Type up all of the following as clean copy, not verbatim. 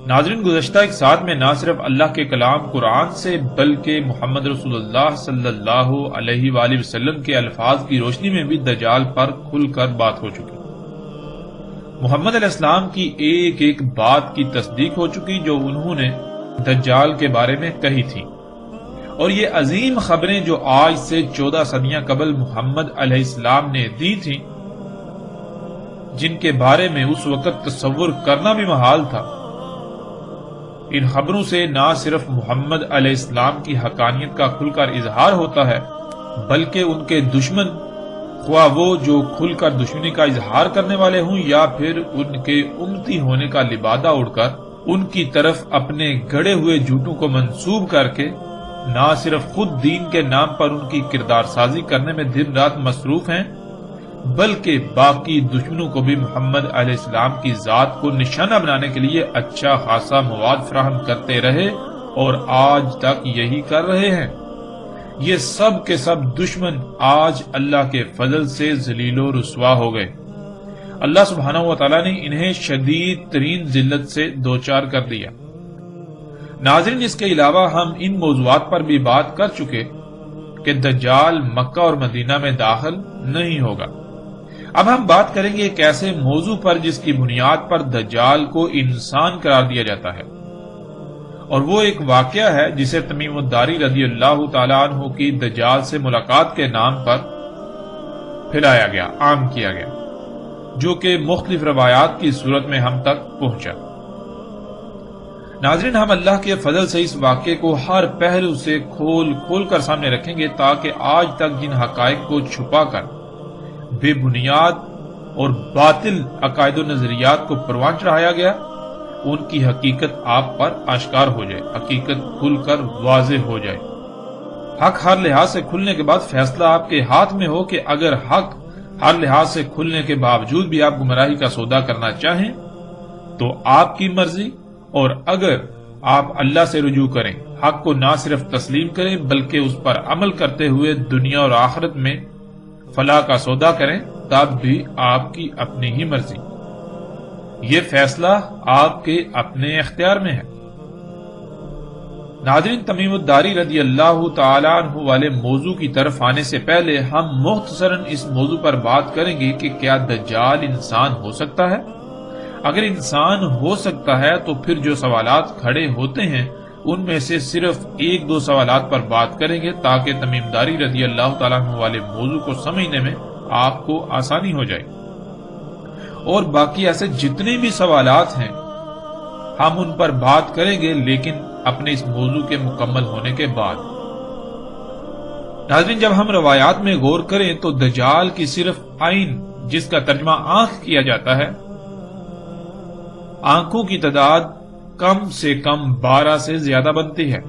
ناظرین، گزشتہ ایک ساتھ میں نہ صرف اللہ کے کلام قرآن سے بلکہ محمد رسول اللہ صلی اللہ علیہ وآلہ وسلم کے الفاظ کی روشنی میں بھی دجال پر کھل کر بات ہو چکی۔ محمد علیہ السلام کی ایک ایک بات کی تصدیق ہو چکی جو انہوں نے دجال کے بارے میں کہی تھی، اور یہ عظیم خبریں جو آج سے 14 صدیاں قبل محمد علیہ السلام نے دی تھیں، جن کے بارے میں اس وقت تصور کرنا بھی محال تھا، ان خبروں سے نہ صرف محمد علیہ السلام کی حقانیت کا کھل کر اظہار ہوتا ہے، بلکہ ان کے دشمن، خواہ وہ جو کھل کر دشمنی کا اظہار کرنے والے ہوں یا پھر ان کے امتی ہونے کا لبادہ اڑ کر ان کی طرف اپنے گڑے ہوئے جھوٹوں کو منسوب کر کے نہ صرف خود دین کے نام پر ان کی کردار سازی کرنے میں دن رات مصروف ہیں، بلکہ باقی دشمنوں کو بھی محمد علیہ السلام کی ذات کو نشانہ بنانے کے لیے اچھا خاصا مواد فراہم کرتے رہے اور آج تک یہی کر رہے ہیں۔ یہ سب کے سب دشمن آج اللہ کے فضل سے ذلیل و رسوا ہو گئے۔ اللہ سبحانہ و تعالیٰ نے انہیں شدید ترین ذلت سے دوچار کر دیا۔ ناظرین، اس کے علاوہ ہم ان موضوعات پر بھی بات کر چکے کہ دجال مکہ اور مدینہ میں داخل نہیں ہوگا۔ اب ہم بات کریں گے ایک ایسے موضوع پر جس کی بنیاد پر دجال کو انسان قرار دیا جاتا ہے، اور وہ ایک واقعہ ہے جسے تمیم الداری رضی اللہ تعالیٰ عنہ کی دجال سے ملاقات کے نام پر پھیلایا گیا، عام کیا گیا، جو کہ مختلف روایات کی صورت میں ہم تک پہنچا۔ ناظرین، ہم اللہ کے فضل سے اس واقعے کو ہر پہلو سے کھول کر سامنے رکھیں گے تاکہ آج تک جن حقائق کو چھپا کر بے بنیاد اور باطل عقائد و نظریات کو پروان چڑھایا گیا، ان کی حقیقت آپ پر آشکار ہو جائے، حقیقت کھل کر واضح ہو جائے۔ حق ہر لحاظ سے کھلنے کے بعد فیصلہ آپ کے ہاتھ میں ہو کہ اگر حق ہر لحاظ سے کھلنے کے باوجود بھی آپ گمراہی کا سودا کرنا چاہیں تو آپ کی مرضی، اور اگر آپ اللہ سے رجوع کریں، حق کو نہ صرف تسلیم کریں بلکہ اس پر عمل کرتے ہوئے دنیا اور آخرت میں فلاح کا سودا کریں، تب بھی آپ کی اپنی ہی مرضی۔ یہ فیصلہ آپ کے اپنے اختیار میں ہے۔ ناظرین، تمیم الداری رضی اللہ تعالیٰ عنہ والے موضوع کی طرف آنے سے پہلے ہم مختصراً اس موضوع پر بات کریں گے کہ کیا دجال انسان ہو سکتا ہے؟ اگر انسان ہو سکتا ہے تو پھر جو سوالات کھڑے ہوتے ہیں ان میں سے صرف ایک دو سوالات پر بات کریں گے تاکہ تمیم داری رضی اللہ تعالیٰ عنہ والے موضوع کو سمجھنے میں آپ کو آسانی ہو جائے، اور باقی ایسے جتنے بھی سوالات ہیں ہم ان پر بات کریں گے، لیکن اپنے اس موضوع کے مکمل ہونے کے بعد۔ ناظرین، جب ہم روایات میں غور کریں تو دجال کی صرف عین، جس کا ترجمہ آنکھ کیا جاتا ہے، آنکھوں کی تعداد کم سے کم 12 سے زیادہ بنتی ہے،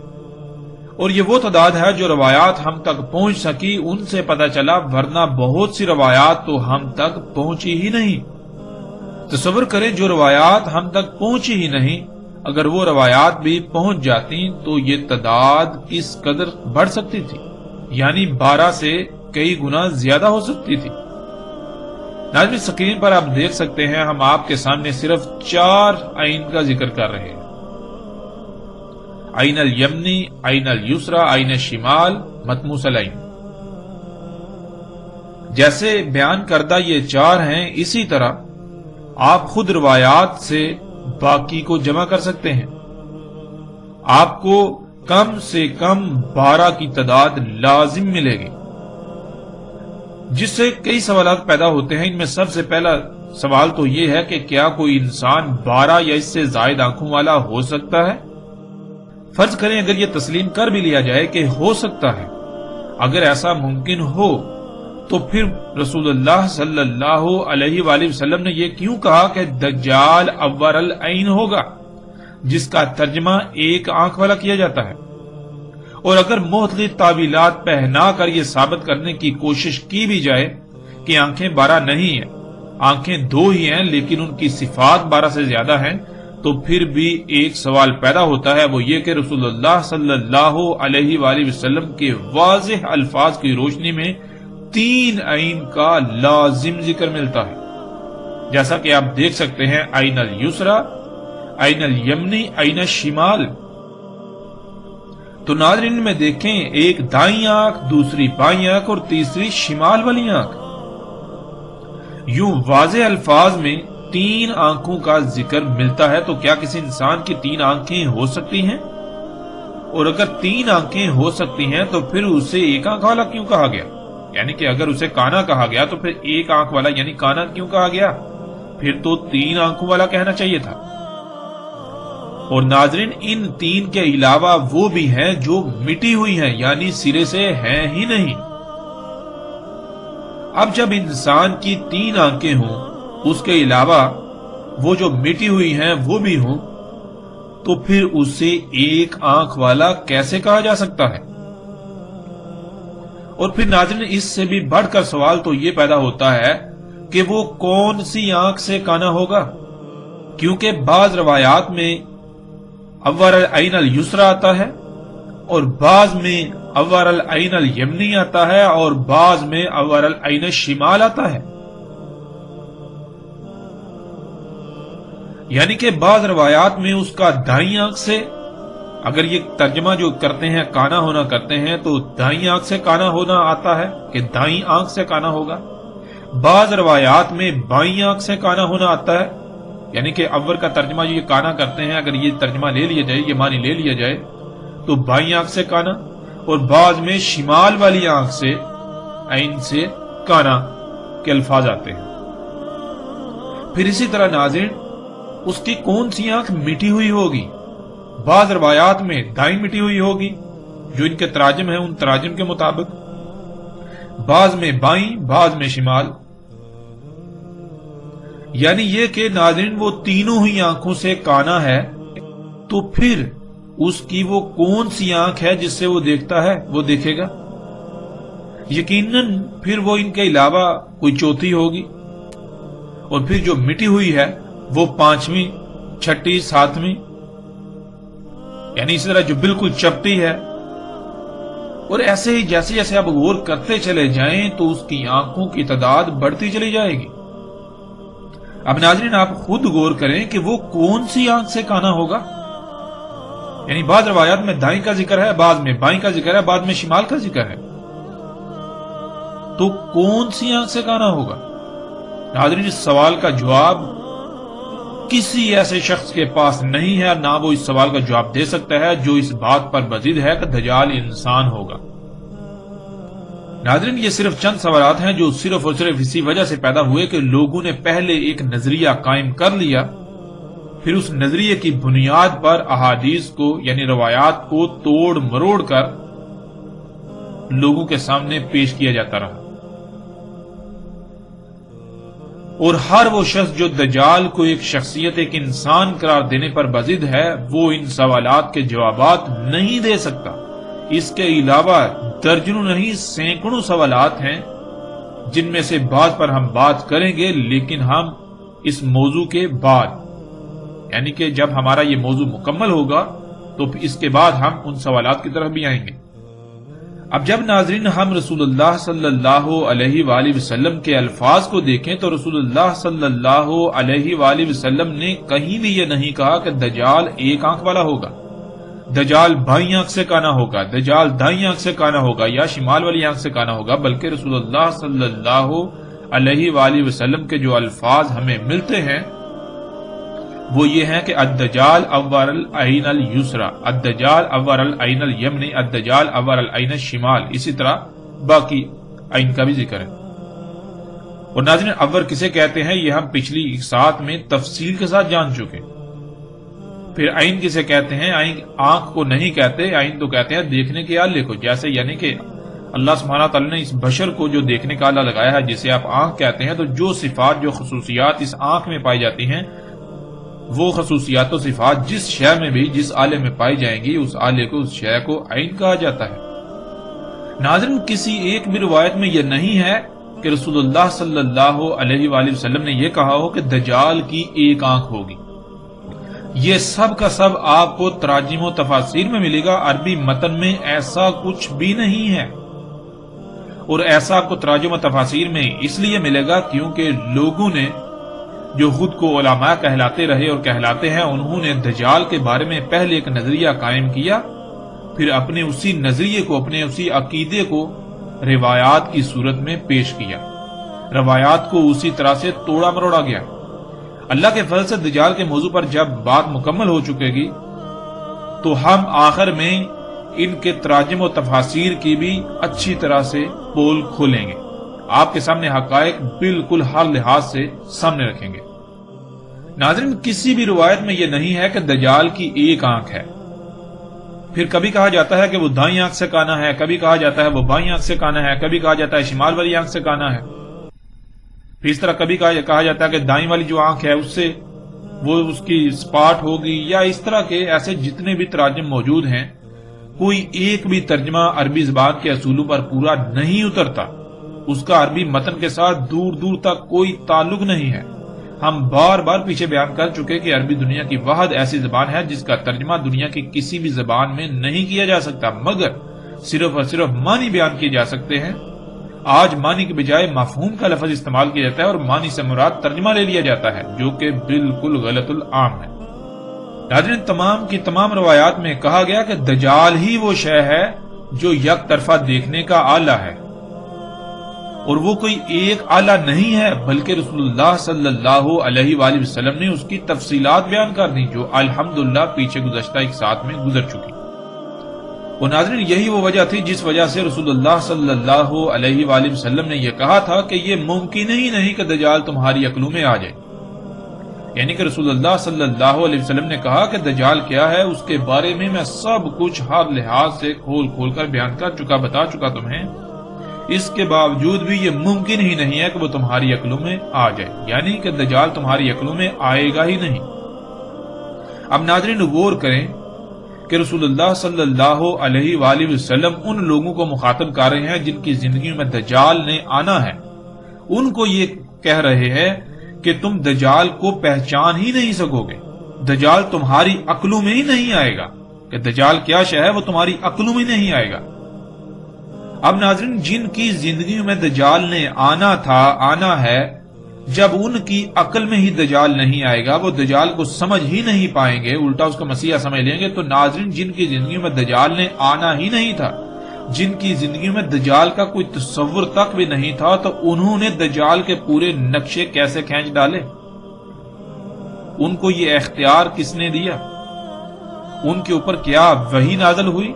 اور یہ وہ تعداد ہے جو روایات ہم تک پہنچ سکی ان سے پتہ چلا، ورنہ بہت سی روایات تو ہم تک پہنچی ہی نہیں۔ تصور کریں، جو روایات ہم تک پہنچی ہی نہیں، اگر وہ روایات بھی پہنچ جاتی تو یہ تعداد کس قدر بڑھ سکتی تھی، یعنی 12 سے کئی گنا زیادہ ہو سکتی تھی۔ ناظرین، سکرین پر آپ دیکھ سکتے ہیں ہم آپ کے سامنے صرف 4 عین کا ذکر کر رہے ہیں: عین الیمنی، عین الیسرا، عین الشمال، مطموس العین۔ جیسے بیان کردہ یہ 4 ہیں، اسی طرح آپ خود روایات سے باقی کو جمع کر سکتے ہیں۔ آپ کو کم سے کم 12 کی تعداد لازم ملے گی، جس سے کئی سوالات پیدا ہوتے ہیں۔ ان میں سب سے پہلا سوال تو یہ ہے کہ کیا کوئی انسان 12 یا اس سے زائد آنکھوں والا ہو سکتا ہے؟ فرض کریں اگر یہ تسلیم کر بھی لیا جائے کہ ہو سکتا ہے، اگر ایسا ممکن ہو تو پھر رسول اللہ صلی اللہ علیہ وآلہ وسلم نے یہ کیوں کہا کہ دجال اور العین ہوگا، جس کا ترجمہ ایک آنکھ والا کیا جاتا ہے؟ اور اگر مختلف تعویلات پہنا کر یہ ثابت کرنے کی کوشش کی بھی جائے کہ آنکھیں 12 نہیں ہیں، آنکھیں 2 ہی ہیں لیکن ان کی صفات 12 سے زیادہ ہیں، تو پھر بھی ایک سوال پیدا ہوتا ہے، وہ یہ کہ رسول اللہ صلی اللہ علیہ وآلہ وسلم کے واضح الفاظ کی روشنی میں 3 عین کا لازم ذکر ملتا ہے، جیسا کہ آپ دیکھ سکتے ہیں عین الیسری، عین الیمنی، عین الشمال۔ تو ناظرین میں دیکھیں، ایک دائیں آنکھ، دوسری بائیں آنکھ اور تیسری شمال والی آنکھ، یوں واضح الفاظ میں 3 آنکھوں کا ذکر ملتا ہے۔ تو کیا کسی انسان کی 3 آنکھیں ہو سکتی ہیں؟ اور اگر 3 آنکھیں ہو سکتی ہیں تو پھر اسے ایک آنکھ والا کیوں کہا گیا؟ یعنی کہ اگر اسے کانا کہا گیا تو پھر ایک آنکھ والا یعنی کانا کیوں کہا گیا؟ پھر تو 3 آنکھوں والا کہنا چاہیے تھا۔ اور ناظرین، ان 3 کے علاوہ وہ بھی ہیں جو مٹی ہوئی ہیں، یعنی سرے سے ہیں ہی نہیں۔ اب جب انسان کی 3 آنکھیں ہوں، اس کے علاوہ وہ جو مٹی ہوئی ہیں وہ بھی ہوں، تو پھر اسے ایک آنکھ والا کیسے کہا جا سکتا ہے؟ اور پھر ناظرین، اس سے بھی بڑھ کر سوال تو یہ پیدا ہوتا ہے کہ وہ کون سی آنکھ سے کانا ہوگا، کیونکہ بعض روایات میں اول العین الیسری آتا ہے، اور بعض میں اول العین الیمنی آتا ہے، اور بعض میں اول العین الشمال آتا ہے۔ یعنی کہ بعض روایات میں اس کا دائیں آنکھ سے، اگر یہ ترجمہ جو کرتے ہیں کانا ہونا کرتے ہیں، تو دائیں آنکھ سے کانا ہونا آتا ہے کہ دائیں آنکھ سے کانا ہوگا۔ بعض روایات میں بائیں آنکھ سے کانا ہونا آتا ہے، یعنی کہ اول کا ترجمہ جو یہ کانا کرتے ہیں، اگر یہ ترجمہ لے لیا جائے، یہ معنی لے لیا جائے تو بائیں آنکھ سے کانا، اور بعض میں شمال والی آنکھ سے عین سے کانا کے الفاظ آتے ہیں۔ پھر اسی طرح ناظرین، اس کی کون سی آنکھ مٹی ہوئی ہوگی؟ بعض روایات میں دائیں مٹی ہوئی ہوگی، جو ان کے تراجم ہیں ان تراجم کے مطابق، بعض میں بائیں، بعض میں شمال۔ یعنی یہ کہ ناظرین وہ تینوں ہی آنکھوں سے کانا ہے، تو پھر اس کی وہ کون سی آنکھ ہے جس سے وہ دیکھتا ہے، وہ دیکھے گا؟ یقیناً پھر وہ ان کے علاوہ کوئی چوتھی ہوگی، اور پھر جو مٹی ہوئی ہے وہ 5ویں، 6ٹھی، 7ویں، یعنی اسی طرح جو بالکل چپٹی ہے۔ اور ایسے ہی جیسے جیسے آپ غور کرتے چلے جائیں تو اس کی آنکھوں کی تعداد بڑھتی چلی جائے گی۔ اب ناظرین، آپ خود غور کریں کہ وہ کون سی آنکھ سے کانا ہوگا۔ یعنی بعض روایات میں دائیں کا ذکر ہے، بعض میں بائیں کا ذکر ہے، بعض میں شمال کا ذکر ہے، تو کون سی آنکھ سے کانا ہوگا؟ ناظرین، اس سوال کا جواب کسی ایسے شخص کے پاس نہیں ہے، نہ وہ اس سوال کا جواب دے سکتا ہے جو اس بات پر بضد ہے کہ دجال انسان ہوگا۔ ناظرین، یہ صرف چند سوالات ہیں جو صرف اور صرف اسی وجہ سے پیدا ہوئے کہ لوگوں نے پہلے ایک نظریہ قائم کر لیا، پھر اس نظریے کی بنیاد پر احادیث کو یعنی روایات کو توڑ مروڑ کر لوگوں کے سامنے پیش کیا جاتا رہا۔ اور ہر وہ شخص جو دجال کو ایک شخصیت، ایک انسان قرار دینے پر بضد ہے، وہ ان سوالات کے جوابات نہیں دے سکتا۔ اس کے علاوہ درجنوں نہیں سینکڑوں سوالات ہیں جن میں سے بعض پر ہم بات کریں گے، لیکن ہم اس موضوع کے بعد، یعنی کہ جب ہمارا یہ موضوع مکمل ہوگا تو اس کے بعد ہم ان سوالات کی طرف بھی آئیں گے۔ اب جب ناظرین ہم رسول اللہ صلی اللہ علیہ وآلہ وسلم کے الفاظ کو دیکھیں تو رسول اللہ صلی اللہ علیہ وآلہ وسلم نے کہیں بھی یہ نہیں کہا کہ دجال ایک آنکھ والا ہوگا، دجال بائیں آنکھ سے کانا ہوگا، دجال دائیں آنکھ سے کانا ہوگا یا شمال والی آنکھ سے کانا ہوگا، بلکہ رسول اللہ صلی اللہ علیہ وآلہ وسلم کے جو الفاظ ہمیں ملتے ہیں وہ یہ ہیں کہ الدجال اول العین الیسری، الدجال اول العین الیمنی، الدجال اول العین الشمال، اسی طرح باقی عین کا بھی ذکر ہے۔ اور ناظرین، اول کسے کہتے ہیں یہ ہم پچھلی ساتھ میں تفصیل کے ساتھ جان چکے۔ پھر عین کسے کہتے ہیں؟ عین آنکھ کو نہیں کہتے، عین تو کہتے ہیں دیکھنے کے آلے کو، جیسے یعنی کہ اللہ سبحانہ تعالیٰ نے اس بشر کو جو دیکھنے کا آلہ لگایا ہے جسے آپ آنکھ کہتے ہیں، تو جو صفات، جو خصوصیات اس آنکھ میں پائی جاتی ہیں، وہ خصوصیات و صفات جس شے میں بھی، جس آلے میں پائی جائیں گی، اس آلے کو، اس شے کو عین کہا جاتا ہے۔ ناظرین، کسی ایک بھی روایت میں یہ نہیں ہے کہ رسول اللہ صلی اللہ علیہ وآلہ وسلم نے یہ کہا ہو کہ دجال کی ایک آنکھ ہوگی، یہ سب کا سب آپ کو تراجم و تفاسیر میں ملے گا، عربی متن میں ایسا کچھ بھی نہیں ہے، اور ایسا آپ کو تراجم و تفاسیر میں اس لیے ملے گا کیونکہ لوگوں نے جو خود کو علماء کہلاتے رہے اور کہلاتے ہیں، انہوں نے دجال کے بارے میں پہلے ایک نظریہ قائم کیا، پھر اپنے اسی نظریے کو، اپنے اسی عقیدے کو روایات کی صورت میں پیش کیا، روایات کو اسی طرح سے توڑا مروڑا گیا۔ اللہ کے فضل سے دجال کے موضوع پر جب بات مکمل ہو چکے گی تو ہم آخر میں ان کے تراجم و تفاسیر کی بھی اچھی طرح سے پول کھولیں گے، آپ کے سامنے حقائق بالکل ہر لحاظ سے سامنے رکھیں گے۔ ناظرین، کسی بھی روایت میں یہ نہیں ہے کہ دجال کی ایک آنکھ ہے، پھر کبھی کہا جاتا ہے کہ وہ دائیں آنکھ سے کانا ہے، کبھی کہا جاتا ہے وہ بائیں آنکھ سے کانا ہے، کبھی کہا جاتا ہے شمال والی آنکھ سے کانا ہے، پھر اس طرح کبھی کہا جاتا ہے کہ دائیں والی جو آنکھ ہے اس سے وہ اس کی سپاٹ ہوگی، یا اس طرح کے ایسے جتنے بھی تراجم موجود ہیں، کوئی ایک بھی ترجمہ عربی زبان کے اصولوں پر پورا نہیں اترتا، اس کا عربی متن کے ساتھ دور دور تک کوئی تعلق نہیں ہے۔ ہم بار بار پیچھے بیان کر چکے کہ عربی دنیا کی واحد ایسی زبان ہے جس کا ترجمہ دنیا کی کسی بھی زبان میں نہیں کیا جا سکتا، مگر صرف اور صرف معنی بیان کیے جا سکتے ہیں۔ آج معنی کے بجائے مفہوم کا لفظ استعمال کیا جاتا ہے اور معنی سے مراد ترجمہ لے لیا جاتا ہے، جو کہ بالکل غلط العام ہے۔ ناظرین، تمام کی تمام روایات میں کہا گیا کہ دجال ہی وہ شے ہے جو یک طرفہ دیکھنے کا آلہ ہے، اور وہ کوئی ایک آلہ نہیں ہے، بلکہ رسول اللہ صلی اللہ علیہ وآلہ وسلم نے اس کی تفصیلات بیان کر دی، جو الحمدللہ پیچھے گزشتہ ایک ساتھ میں گزر چکی۔ اور ناظرین، یہی وہ وجہ تھی جس وجہ سے رسول اللہ صلی اللہ علیہ وآلہ وسلم نے یہ کہا تھا کہ یہ ممکن ہی نہیں کہ دجال تمہاری عقلوں میں آ جائے، یعنی کہ رسول اللہ صلی اللہ علیہ وسلم نے کہا کہ دجال کیا ہے اس کے بارے میں میں سب کچھ ہر لحاظ سے کھول کھول کر بیان کر چکا، بتا چکا تمہیں، اس کے باوجود بھی یہ ممکن ہی نہیں ہے کہ وہ تمہاری عقلوں میں آ جائے، یعنی کہ دجال تمہاری عقلوں میں آئے گا ہی نہیں۔ اب ناظرین، غور کریں کہ رسول اللہ صلی اللہ علیہ وآلہ وسلم ان لوگوں کو مخاطب کر رہے ہیں جن کی زندگی میں دجال نے آنا ہے، ان کو یہ کہہ رہے ہیں کہ تم دجال کو پہچان ہی نہیں سکو گے، دجال تمہاری عقلوں میں ہی نہیں آئے گا، کہ دجال کیا شے ہے وہ تمہاری عقلوں میں نہیں آئے گا۔ اب ناظرین، جن کی زندگی میں دجال نے آنا تھا، آنا ہے، جب ان کی عقل میں ہی دجال نہیں آئے گا، وہ دجال کو سمجھ ہی نہیں پائیں گے، الٹا اس کا مسیحا سمجھ لیں گے، تو ناظرین، جن کی زندگی میں دجال نے آنا ہی نہیں تھا، جن کی زندگی میں دجال کا کوئی تصور تک بھی نہیں تھا، تو انہوں نے دجال کے پورے نقشے کیسے کھینچ ڈالے؟ ان کو یہ اختیار کس نے دیا؟ ان کے اوپر کیا وحی نازل ہوئی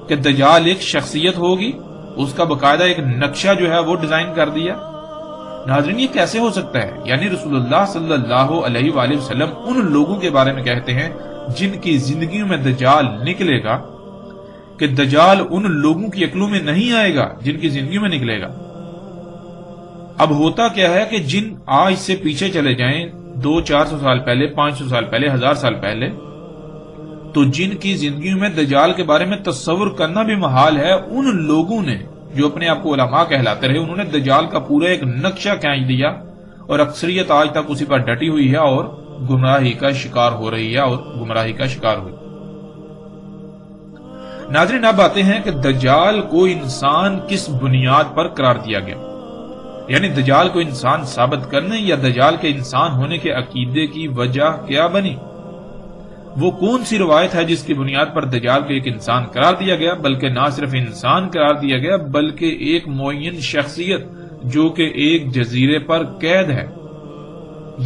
کہ دجال ایک شخصیت ہوگی؟ اس کا باقاعدہ ایک نقشہ جو ہے وہ ڈیزائن کر دیا۔ ناظرین، یہ کیسے ہو سکتا ہے؟ یعنی رسول اللہ صلی اللہ علیہ وآلہ وسلم ان لوگوں کے بارے میں کہتے ہیں جن کی زندگیوں میں دجال نکلے گا، کہ دجال ان لوگوں کی عقلوں میں نہیں آئے گا جن کی زندگیوں میں نکلے گا۔ اب ہوتا کیا ہے کہ جن آج سے پیچھے چلے جائیں 200-400 سال پہلے، 500 سال پہلے، 1000 سال پہلے، تو جن کی زندگیوں میں دجال کے بارے میں تصور کرنا بھی محال ہے، ان لوگوں نے جو اپنے آپ کو علماء کہلاتے رہے، انہوں نے دجال کا پورا ایک نقشہ کھینچ دیا، اور اکثریت آج تک اسی پر ڈٹی ہوئی ہے اور گمراہی کا شکار ہو رہی ہے اور گمراہی کا شکار ہوئی۔ ناظرین، اب آتے ہیں کہ دجال کو انسان کس بنیاد پر قرار دیا گیا، یعنی دجال کو انسان ثابت کرنے یا دجال کے انسان ہونے کے عقیدے کی وجہ کیا بنی؟ وہ کون سی روایت ہے جس کی بنیاد پر دجال کو ایک انسان قرار دیا گیا؟ بلکہ نہ صرف انسان قرار دیا گیا، بلکہ ایک معین شخصیت جو کہ ایک جزیرے پر قید ہے۔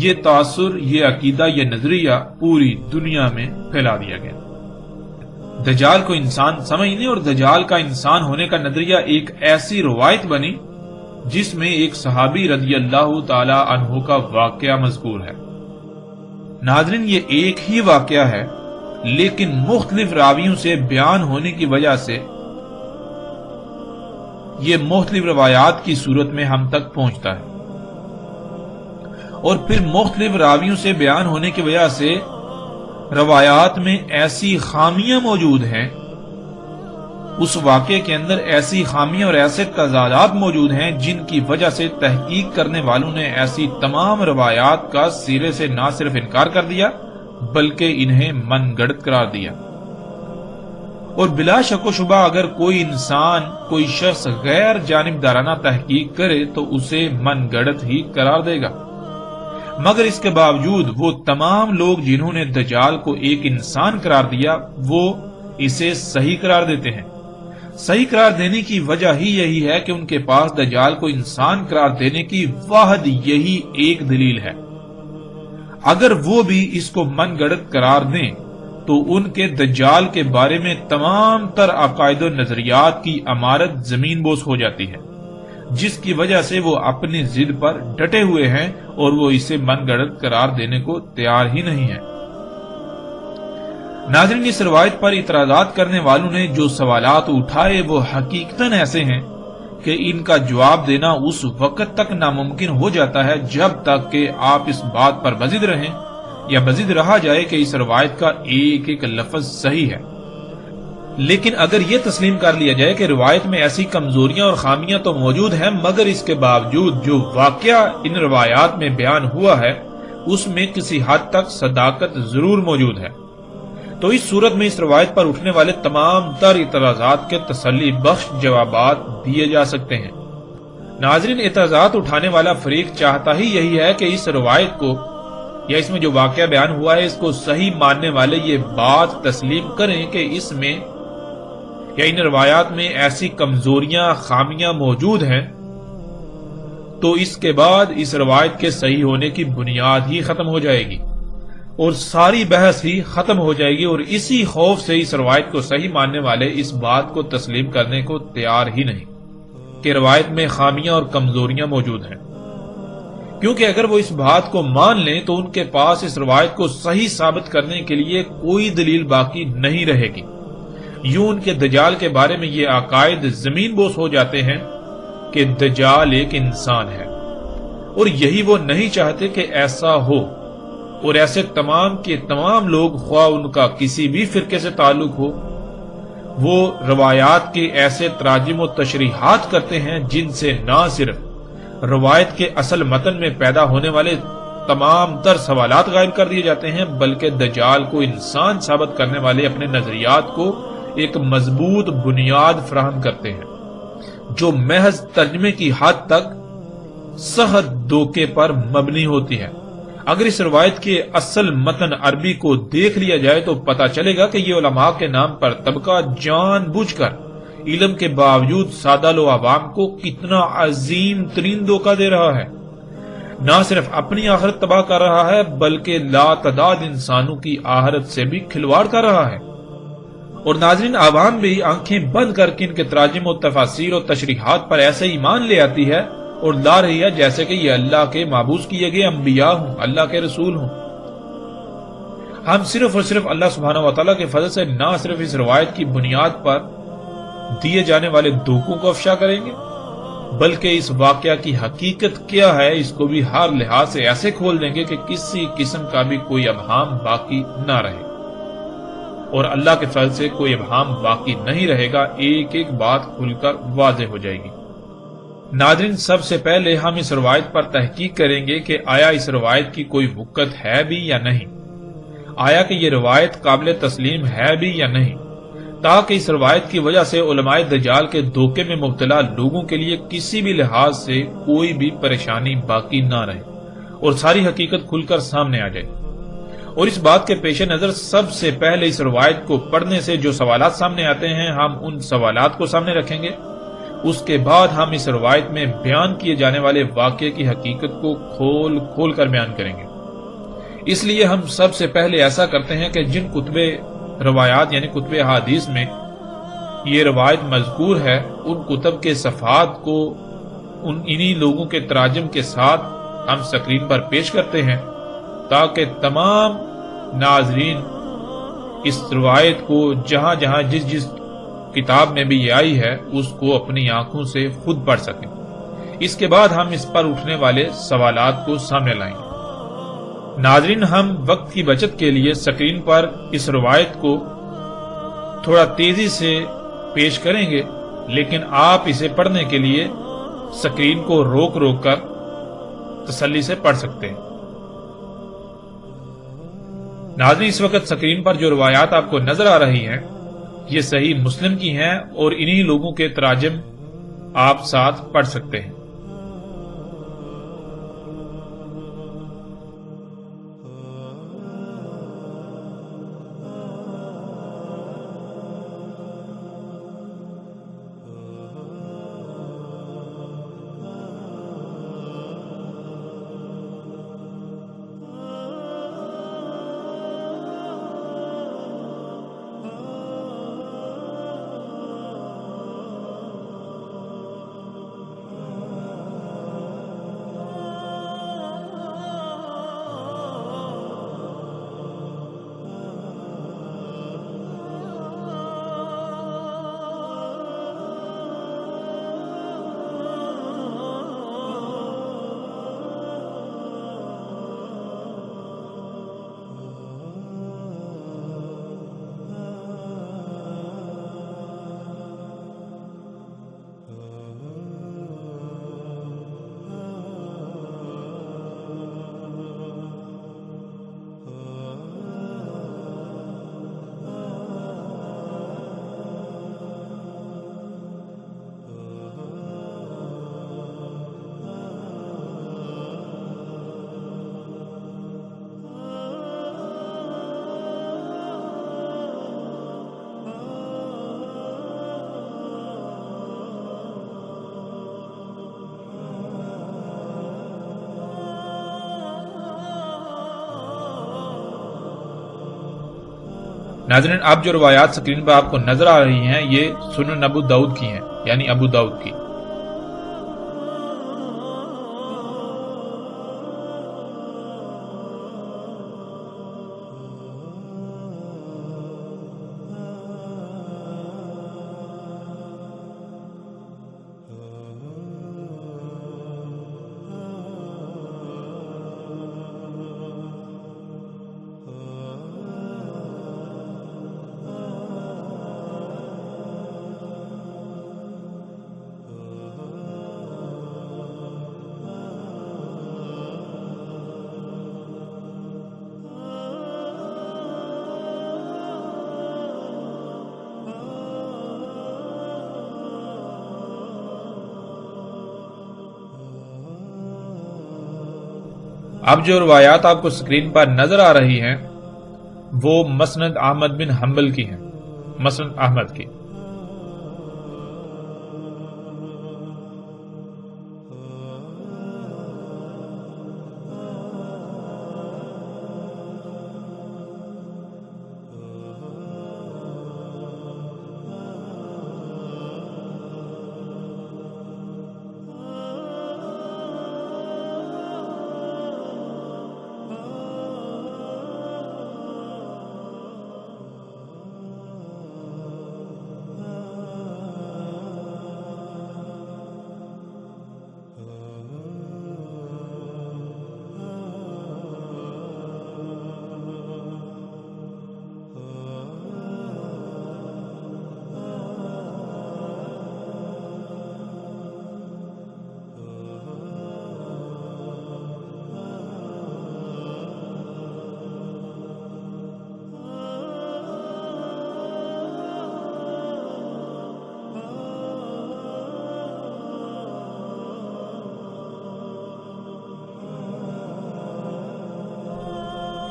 یہ تاثر، یہ عقیدہ، یہ نظریہ پوری دنیا میں پھیلا دیا گیا۔ دجال کو انسان سمجھنے اور دجال کا انسان ہونے کا نظریہ ایک ایسی روایت بنی جس میں ایک صحابی رضی اللہ تعالی عنہ کا واقعہ مذکور ہے۔ ناظرین، یہ ایک ہی واقعہ ہے، لیکن مختلف راویوں سے بیان ہونے کی وجہ سے یہ مختلف روایات کی صورت میں ہم تک پہنچتا ہے، اور پھر مختلف راویوں سے بیان ہونے کی وجہ سے روایات میں ایسی خامیاں موجود ہیں، اس واقعے کے اندر ایسی خامیاں اور ایسے تضادات موجود ہیں جن کی وجہ سے تحقیق کرنے والوں نے ایسی تمام روایات کا سرے سے نہ صرف انکار کر دیا بلکہ انہیں من گڑت قرار دیا۔ اور بلا شک و شبہ اگر کوئی انسان، کوئی شخص غیر جانبدارانہ تحقیق کرے تو اسے من گڑت ہی قرار دے گا، مگر اس کے باوجود وہ تمام لوگ جنہوں نے دجال کو ایک انسان قرار دیا وہ اسے صحیح قرار دیتے ہیں۔ صحیح قرار دینے کی وجہ ہی یہی ہے کہ ان کے پاس دجال کو انسان قرار دینے کی واحد یہی ایک دلیل ہے۔ اگر وہ بھی اس کو من گڑت قرار دیں تو ان کے دجال کے بارے میں تمام تر عقائد و نظریات کی عمارت زمین بوس ہو جاتی ہے، جس کی وجہ سے وہ اپنی ضد پر ڈٹے ہوئے ہیں اور وہ اسے من گڑت قرار دینے کو تیار ہی نہیں ہے۔ ناظرین، اس روایت پر اعتراضات کرنے والوں نے جو سوالات اٹھائے وہ حقیقتاً ایسے ہیں کہ ان کا جواب دینا اس وقت تک ناممکن ہو جاتا ہے جب تک کہ آپ اس بات پر بضد رہیں یا بضد رہا جائے کہ اس روایت کا ایک ایک لفظ صحیح ہے۔ لیکن اگر یہ تسلیم کر لیا جائے کہ روایت میں ایسی کمزوریاں اور خامیاں تو موجود ہیں، مگر اس کے باوجود جو واقعہ ان روایات میں بیان ہوا ہے اس میں کسی حد تک صداقت ضرور موجود ہے، تو اس صورت میں اس روایت پر اٹھنے والے تمام تر اعتراضات کے تسلی بخش جوابات دیے جا سکتے ہیں۔ ناظرین، اعتراضات اٹھانے والا فریق چاہتا ہی یہی ہے کہ اس روایت کو یا اس میں جو واقعہ بیان ہوا ہے اس کو صحیح ماننے والے یہ بات تسلیم کریں کہ اس میں یا ان روایات میں ایسی کمزوریاں، خامیاں موجود ہیں، تو اس کے بعد اس روایت کے صحیح ہونے کی بنیاد ہی ختم ہو جائے گی اور ساری بحث ہی ختم ہو جائے گی، اور اسی خوف سے اس روایت کو صحیح ماننے والے اس بات کو تسلیم کرنے کو تیار ہی نہیں کہ روایت میں خامیاں اور کمزوریاں موجود ہیں، کیونکہ اگر وہ اس بات کو مان لیں تو ان کے پاس اس روایت کو صحیح ثابت کرنے کے لیے کوئی دلیل باقی نہیں رہے گی۔ یوں ان کے دجال کے بارے میں یہ عقائد زمین بوس ہو جاتے ہیں کہ دجال ایک انسان ہے، اور یہی وہ نہیں چاہتے کہ ایسا ہو، اور ایسے تمام کے تمام لوگ، خواہ ان کا کسی بھی فرقے سے تعلق ہو، وہ روایات کے ایسے تراجم و تشریحات کرتے ہیں جن سے نہ صرف روایت کے اصل متن میں پیدا ہونے والے تمام تر سوالات غائب کر دیے جاتے ہیں، بلکہ دجال کو انسان ثابت کرنے والے اپنے نظریات کو ایک مضبوط بنیاد فراہم کرتے ہیں جو محض ترجمے کی حد تک سخت دھوکے پر مبنی ہوتی ہے۔ اگر اس روایت کے اصل متن عربی کو دیکھ لیا جائے تو پتہ چلے گا کہ یہ علماء کے نام پر طبقہ جان بوجھ کر علم کے باوجود سادہ لو عوام کو کتنا عظیم ترین دھوکہ دے رہا ہے، نہ صرف اپنی آخرت تباہ کر رہا ہے بلکہ لا تعداد انسانوں کی آخرت سے بھی کھلواڑ کر رہا ہے۔ اور ناظرین، عوام بھی آنکھیں بند کر کے ان کے تراجم و تفاسیر و تشریحات پر ایسے ایمان لے آتی ہے اور لا رہی ہے جیسے کہ یہ اللہ کے مابعوث کیے گئے انبیاء ہوں، اللہ کے رسول ہوں۔ ہم صرف اور صرف اللہ سبحانہ وتعالیٰ کے فضل سے نہ صرف اس روایت کی بنیاد پر دیے جانے والے دھوکوں کو افشا کریں گے بلکہ اس واقعہ کی حقیقت کیا ہے اس کو بھی ہر لحاظ سے ایسے کھول دیں گے کہ کسی قسم کا بھی کوئی ابہام باقی نہ رہے، اور اللہ کے فضل سے کوئی ابہام باقی نہیں رہے گا، ایک ایک بات کھل کر واضح ہو جائے گی۔ ناظرین، سب سے پہلے ہم اس روایت پر تحقیق کریں گے کہ آیا اس روایت کی کوئی وقت ہے بھی یا نہیں، آیا کہ یہ روایت قابل تسلیم ہے بھی یا نہیں، تاکہ اس روایت کی وجہ سے علماء دجال کے دھوکے میں مبتلا لوگوں کے لیے کسی بھی لحاظ سے کوئی بھی پریشانی باقی نہ رہے اور ساری حقیقت کھل کر سامنے آ جائے۔ اور اس بات کے پیش نظر سب سے پہلے اس روایت کو پڑھنے سے جو سوالات سامنے آتے ہیں ہم ان سوالات کو سامنے رکھیں گے، اس کے بعد ہم اس روایت میں بیان کیے جانے والے واقعے کی حقیقت کو کھول کھول کر بیان کریں گے۔ اس لیے ہم سب سے پہلے ایسا کرتے ہیں کہ جن کتب روایات یعنی کتب احادیث میں یہ روایت مذکور ہے ان کتب کے صفحات کو انہی لوگوں کے تراجم کے ساتھ ہم اسکرین پر پیش کرتے ہیں تاکہ تمام ناظرین اس روایت کو جہاں جہاں جس جس کتاب میں بھی یہ آئی ہے اس کو اپنی آنکھوں سے خود پڑھ سکیں۔ اس کے بعد ہم اس پر اٹھنے والے سوالات کو سامنے لائیں گے۔ ناظرین، ہم وقت کی بچت کے لیے اسکرین پر اس روایت کو تھوڑا تیزی سے پیش کریں گے، لیکن آپ اسے پڑھنے کے لیے اسکرین کو روک روک کر تسلی سے پڑھ سکتے ہیں۔ ناظرین، اس وقت سکرین پر جو روایات آپ کو نظر آ رہی ہیں یہ صحیح مسلم کی ہیں اور انہی لوگوں کے تراجم آپ ساتھ پڑھ سکتے ہیں۔ ناظرین، اب جو روایات سکرین پر آپ کو نظر آ رہی ہیں یہ سنن ابو داؤد کی ہیں، یعنی ابو داؤد کی۔ اب جو روایات آپ کو سکرین پر نظر آ رہی ہیں وہ مسند احمد بن حنبل کی ہیں، مسند احمد کی۔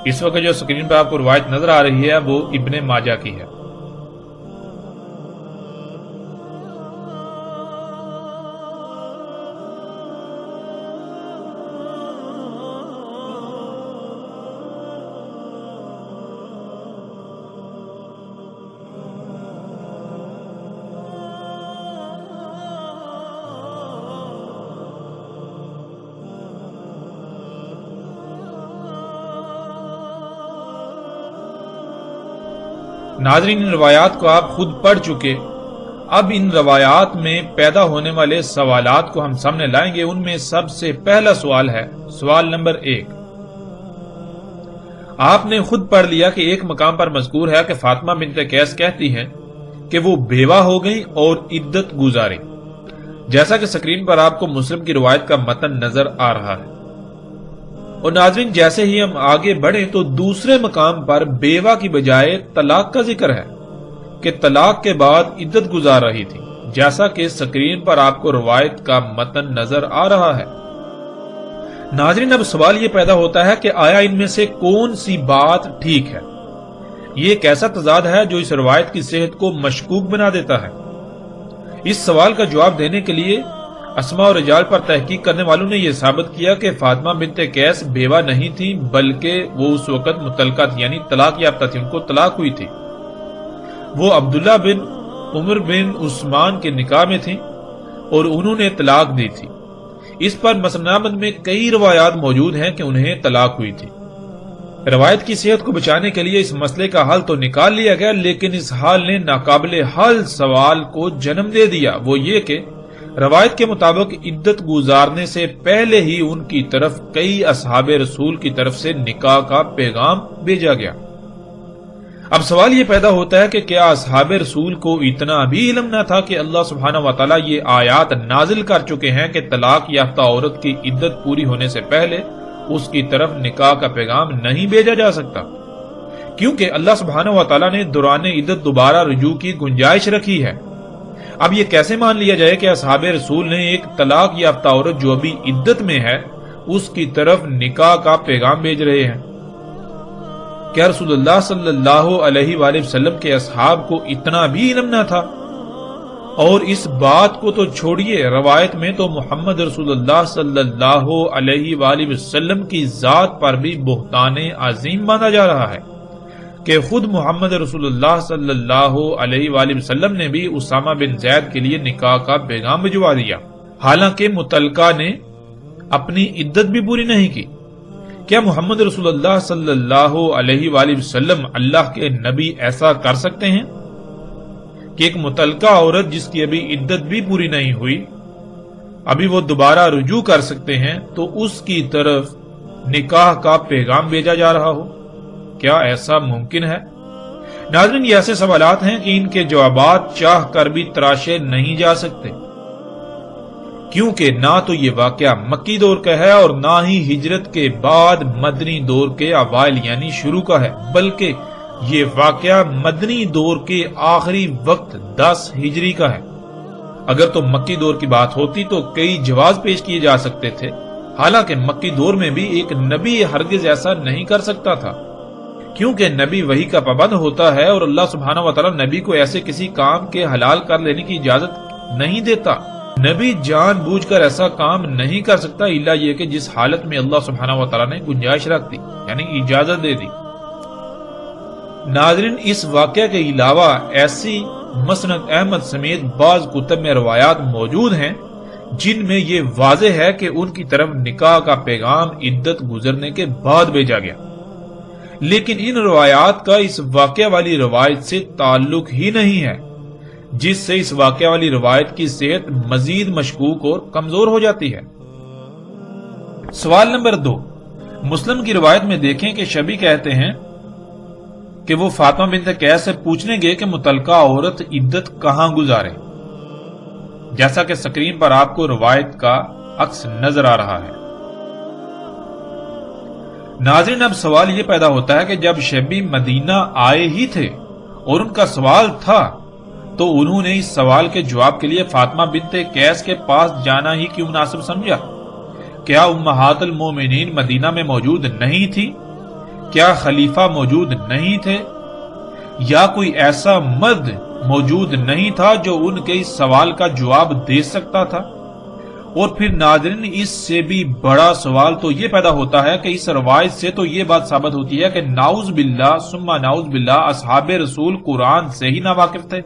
اس وقت جو سکرین پر آپ کو روایت نظر آ رہی ہے وہ ابن ماجہ کی ہے۔ ناظرین، ان روایات کو آپ خود پڑھ چکے، اب ان روایات میں پیدا ہونے والے سوالات کو ہم سامنے لائیں گے۔ ان میں سب سے پہلا سوال ہے سوال نمبر 1۔ آپ نے خود پڑھ لیا کہ ایک مقام پر مذکور ہے کہ فاطمہ بنت قیس کہتی ہیں کہ وہ بیوہ ہو گئی اور عدت گزاری، جیسا کہ سکرین پر آپ کو مسلم کی روایت کا متن نظر آ رہا ہے۔ اور ناظرین جیسے ہی ہم آگے بڑھیں تو دوسرے مقام پر بیوہ کی بجائے طلاق کا ذکر ہے کہ طلاق کے بعد عدت گزار رہی تھی، جیسا کہ سکرین پر آپ کو روایت کا متن نظر آ رہا ہے۔ ناظرین اب سوال یہ پیدا ہوتا ہے کہ آیا ان میں سے کون سی بات ٹھیک ہے؟ یہ ایک ایسا تضاد ہے جو اس روایت کی صحت کو مشکوک بنا دیتا ہے۔ اس سوال کا جواب دینے کے لیے اسماء اور رجال پر تحقیق کرنے والوں نے یہ ثابت کیا کہ فاطمہ بنت قیس بیوہ نہیں تھی، بلکہ وہ اس وقت مطلقہ تھی، یعنی طلاق یافتہ تھی، ان کو طلاق ہوئی تھی۔ وہ عبداللہ بن عمر بن عثمان کے نکاح میں تھی اور انہوں نے طلاق دی تھی۔ اس پر مسند احمد میں کئی روایات موجود ہیں کہ انہیں طلاق ہوئی تھی۔ روایت کی صحت کو بچانے کے لیے اس مسئلے کا حل تو نکال لیا گیا، لیکن اس حال نے ناقابل حل سوال کو جنم دے دیا، وہ یہ کہ روایت کے مطابق عدت گزارنے سے پہلے ہی ان کی طرف کئی اصحاب رسول کی طرف سے نکاح کا پیغام بھیجا گیا۔ اب سوال یہ پیدا ہوتا ہے کہ کیا اصحاب رسول کو اتنا بھی علم نہ تھا کہ اللہ سبحانہ وتعالی یہ آیات نازل کر چکے ہیں کہ طلاق یافتہ عورت کی عدت پوری ہونے سے پہلے اس کی طرف نکاح کا پیغام نہیں بھیجا جا سکتا، کیونکہ اللہ سبحانہ وتعالی نے دوران عدت دوبارہ رجوع کی گنجائش رکھی ہے۔ اب یہ کیسے مان لیا جائے کہ اصحاب رسول نے ایک طلاق یافتہ عورت جو ابھی عدت میں ہے اس کی طرف نکاح کا پیغام بھیج رہے ہیں؟ کیا رسول اللہ صلی اللہ علیہ وآلہ وسلم کے اصحاب کو اتنا بھی علم نہ تھا؟ اور اس بات کو تو چھوڑیے، روایت میں تو محمد رسول اللہ صلی اللہ علیہ وآلہ وسلم کی ذات پر بھی بہتان عظیم باندھا جا رہا ہے کہ خود محمد رسول اللہ صلی اللہ علیہ وآلہ وسلم نے بھی اسامہ بن زید کے لیے نکاح کا پیغام بھجوا دیا، حالانکہ متعلقہ نے اپنی عدت بھی پوری نہیں کی۔ کیا محمد رسول اللہ صلی اللہ علیہ وآلہ وسلم اللہ کے نبی ایسا کر سکتے ہیں کہ ایک متعلقہ عورت جس کی ابھی عدت بھی پوری نہیں ہوئی، ابھی وہ دوبارہ رجوع کر سکتے ہیں، تو اس کی طرف نکاح کا پیغام بھیجا جا رہا ہو؟ کیا ایسا ممکن ہے؟ ناظرین یہ ایسے سوالات ہیں کہ ان کے جوابات چاہ کر بھی تراشے نہیں جا سکتے، کیونکہ نہ تو یہ واقعہ مکی دور کا ہے اور نہ ہی ہجرت کے بعد مدنی دور کے اوائل یعنی شروع کا ہے، بلکہ یہ واقعہ مدنی دور کے آخری وقت 10 ہجری کا ہے۔ اگر تو مکی دور کی بات ہوتی تو کئی جواز پیش کیے جا سکتے تھے، حالانکہ مکی دور میں بھی ایک نبی ہرگز ایسا نہیں کر سکتا تھا، کیونکہ نبی وحی کا پابند ہوتا ہے اور اللہ سبحانہ وتعالی نبی کو ایسے کسی کام کے حلال کر لینے کی اجازت نہیں دیتا۔ نبی جان بوجھ کر ایسا کام نہیں کر سکتا الا یہ کہ جس حالت میں اللہ سبحانہ وتعالی نے گنجائش رکھ دی، یعنی اجازت دے دی۔ ناظرین اس واقعہ کے علاوہ ایسی مسند احمد سمیت بعض کتب میں روایات موجود ہیں جن میں یہ واضح ہے کہ ان کی طرف نکاح کا پیغام عدت گزرنے کے بعد بھیجا گیا، لیکن ان روایات کا اس واقعہ والی روایت سے تعلق ہی نہیں ہے، جس سے اس واقعہ والی روایت کی صحت مزید مشکوک اور کمزور ہو جاتی ہے۔ سوال نمبر 2، مسلم کی روایت میں دیکھیں کہ شبی کہتے ہیں کہ وہ فاطمہ بنت قیس سے پوچھنے گئے کہ متعلقہ عورت عدت کہاں گزارے، جیسا کہ سکرین پر آپ کو روایت کا عکس نظر آ رہا ہے۔ ناظرین اب سوال یہ پیدا ہوتا ہے کہ جب شبی مدینہ آئے ہی تھے اور ان کا سوال تھا تو انہوں نے اس سوال کے جواب کے لیے فاطمہ بنت قیس کے پاس جانا ہی کیوں مناسب سمجھا؟ کیا امہات المومنین مدینہ میں موجود نہیں تھی؟ کیا خلیفہ موجود نہیں تھے؟ یا کوئی ایسا مرد موجود نہیں تھا جو ان کے اس سوال کا جواب دے سکتا تھا؟ اور پھر ناظرین اس سے بھی بڑا سوال تو یہ پیدا ہوتا ہے کہ اس روایت سے تو یہ بات ثابت ہوتی ہے کہ نعوذ باللہ ثم نعوذ باللہ اصحاب رسول قرآن سے ہی ناواقف تھے۔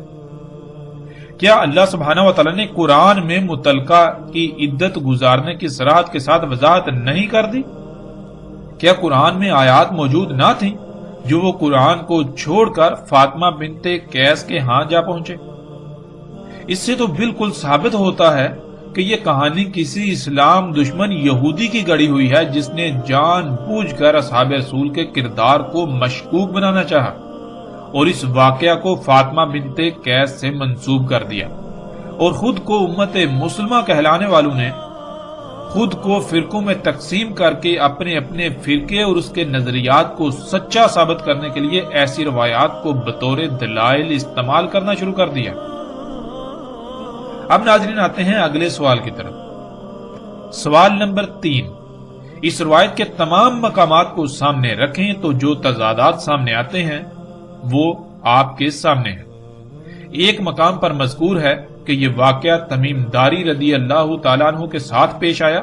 کیا اللہ سبحانہ وتعالی نے قرآن میں متعلقہ کی عدت گزارنے کی صراحت کے ساتھ وضاحت نہیں کر دی؟ کیا قرآن میں آیات موجود نہ تھیں جو وہ قرآن کو چھوڑ کر فاطمہ بنت قیس کے ہاں جا پہنچے؟ اس سے تو بالکل ثابت ہوتا ہے کہ یہ کہانی کسی اسلام دشمن یہودی کی گڑی ہوئی ہے جس نے جان بوجھ کر اصحاب رسول کے کردار کو مشکوک بنانا چاہا اور اس واقعہ کو فاطمہ بنت قیس سے منسوب کر دیا، اور خود کو امت مسلمہ کہلانے والوں نے خود کو فرقوں میں تقسیم کر کے اپنے اپنے فرقے اور اس کے نظریات کو سچا ثابت کرنے کے لیے ایسی روایات کو بطور دلائل استعمال کرنا شروع کر دیا۔ اب ناظرین آتے ہیں اگلے سوال کی طرف۔ سوال نمبر 3، اس روایت کے تمام مقامات کو سامنے رکھیں تو جو تضادات سامنے آتے ہیں وہ آپ کے سامنے ہیں۔ ایک مقام پر مذکور ہے کہ یہ واقعہ تمیم داری رضی اللہ تعالیٰ عنہ کے ساتھ پیش آیا۔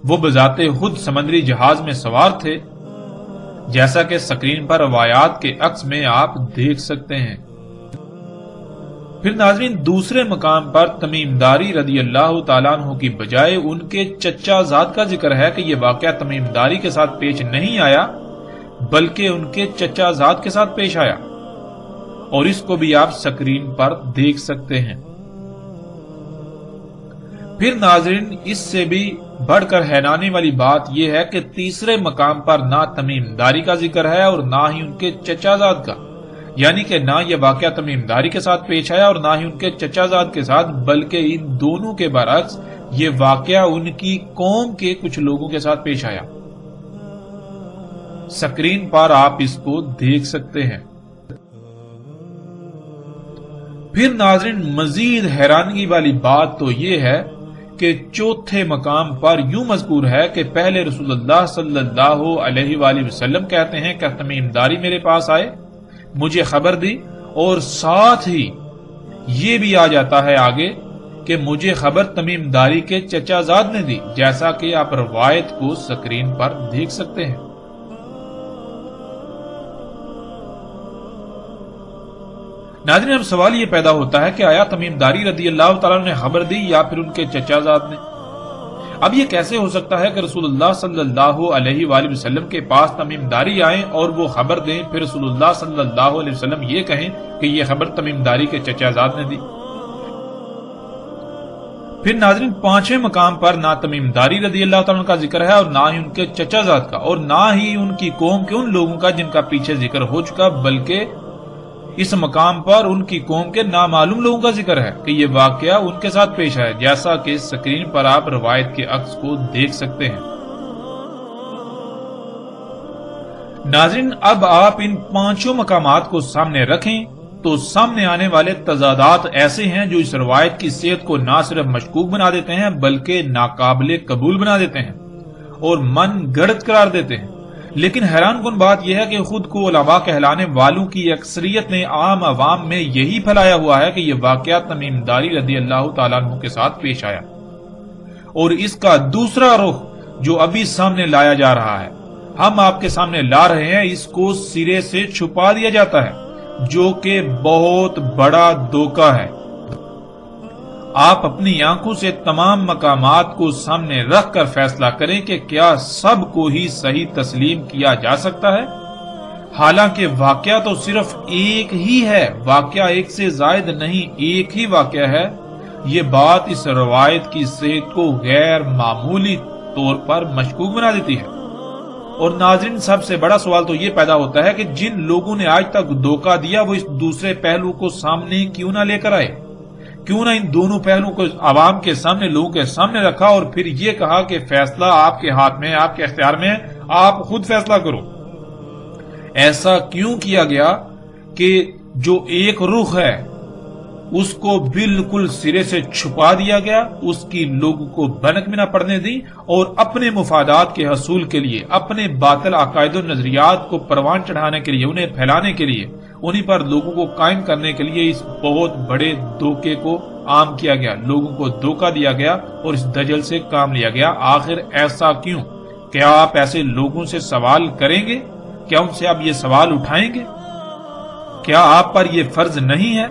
وہ بذات خود سمندری جہاز میں سوار تھے، جیسا کہ سکرین پر روایات کے عکس میں آپ دیکھ سکتے ہیں۔ پھر ناظرین دوسرے مقام پر تمیم داری رضی اللہ تعالیٰ عنہ کی بجائے ان کے چچا زاد کا ذکر ہے کہ یہ واقعہ تمیم داری کے ساتھ پیش نہیں آیا بلکہ ان کے چچا زاد کے ساتھ پیش آیا، اور اس کو بھی آپ سکرین پر دیکھ سکتے ہیں۔ پھر ناظرین اس سے بھی بڑھ کر حیرانی والی بات یہ ہے کہ تیسرے مقام پر نہ تمیم داری کا ذکر ہے اور نہ ہی ان کے چچا زاد کا، یعنی کہ نہ یہ واقعہ تمیم داری کے ساتھ پیش آیا اور نہ ہی ان کے چچا زاد کے ساتھ، بلکہ ان دونوں کے برعکس یہ واقعہ ان کی قوم کے کچھ لوگوں کے ساتھ پیش آیا۔ سکرین پر آپ اس کو دیکھ سکتے ہیں۔ پھر ناظرین مزید حیرانگی والی بات تو یہ ہے کہ چوتھے مقام پر یوں مذکور ہے کہ پہلے رسول اللہ صلی اللہ علیہ وآلہ وسلم کہتے ہیں کہ تمیم داری میرے پاس آئے، مجھے خبر دی، اور ساتھ ہی یہ بھی آ جاتا ہے آگے کہ مجھے خبر تمیم داری کے چچا زاد نے دی، جیسا کہ آپ روایت کو سکرین پر دیکھ سکتے ہیں۔ ناظرین اب سوال یہ پیدا ہوتا ہے کہ آیا تمیم داری رضی اللہ تعالیٰ نے خبر دی یا پھر ان کے چچا زاد نے؟ اب یہ کیسے ہو سکتا ہے کہ رسول اللہ صلی اللہ علیہ وآلہ وسلم کے پاس تمیم داری آئیں اور وہ خبر دیں، پھر رسول اللہ صلی اللہ علیہ وسلم یہ کہیں کہ یہ خبر تمیم داری کے چچا زاد نے دی؟ پھر ناظرین پانچویں مقام پر نہ تمیم داری رضی اللہ تعالیٰ کا ذکر ہے اور نہ ہی ان کے چچا زاد کا، اور نہ ہی ان کی قوم کے ان لوگوں کا جن کا پیچھے ذکر ہو چکا، بلکہ اس مقام پر ان کی قوم کے نامعلوم لوگوں کا ذکر ہے کہ یہ واقعہ ان کے ساتھ پیش ہے، جیسا کہ سکرین پر آپ روایت کے عکس کو دیکھ سکتے ہیں۔ ناظرین اب آپ ان پانچوں مقامات کو سامنے رکھیں تو سامنے آنے والے تضادات ایسے ہیں جو اس روایت کی صحت کو نہ صرف مشکوک بنا دیتے ہیں بلکہ ناقابل قبول بنا دیتے ہیں اور من گڑت قرار دیتے ہیں۔ لیکن حیران کن بات یہ ہے کہ خود کو علماء کہلانے والوں کی اکثریت نے عام عوام میں یہی پھیلایا ہوا ہے کہ یہ واقعہ تمیم داری رضی اللہ تعالیٰ عنہ کے ساتھ پیش آیا، اور اس کا دوسرا رخ جو ابھی سامنے لایا جا رہا ہے، ہم آپ کے سامنے لا رہے ہیں، اس کو سرے سے چھپا دیا جاتا ہے، جو کہ بہت بڑا دھوکہ ہے۔ آپ اپنی آنکھوں سے تمام مقامات کو سامنے رکھ کر فیصلہ کریں کہ کیا سب کو ہی صحیح تسلیم کیا جا سکتا ہے؟ حالانکہ واقعہ تو صرف ایک ہی ہے، واقعہ ایک سے زائد نہیں، ایک ہی واقعہ ہے۔ یہ بات اس روایت کی صحت کو غیر معمولی طور پر مشکوک بنا دیتی ہے۔ اور ناظرین سب سے بڑا سوال تو یہ پیدا ہوتا ہے کہ جن لوگوں نے آج تک دھوکہ دیا وہ اس دوسرے پہلو کو سامنے کیوں نہ لے کر آئے؟ کیوں نہ ان دونوں پہلوؤں کو عوام کے سامنے، لوگوں کے سامنے رکھا اور پھر یہ کہا کہ فیصلہ آپ کے ہاتھ میں، آپ کے اختیار میں، آپ خود فیصلہ کرو؟ ایسا کیوں کیا گیا کہ جو ایک رخ ہے اس کو بالکل سرے سے چھپا دیا گیا، اس کی لوگوں کو بھنک میں نہ پڑنے دی، اور اپنے مفادات کے حصول کے لیے، اپنے باطل عقائد و نظریات کو پروان چڑھانے کے لیے، انہیں پھیلانے کے لیے، انہی پر لوگوں کو قائم کرنے کے لیے اس بہت بڑے دھوکے کو عام کیا گیا، لوگوں کو دھوکہ دیا گیا اور اس دجل سے کام لیا گیا۔ آخر ایسا کیوں؟ کیا آپ ایسے لوگوں سے سوال کریں گے؟ کیا ان سے آپ یہ سوال اٹھائیں گے؟ کیا آپ پر یہ فرض نہیں ہے؟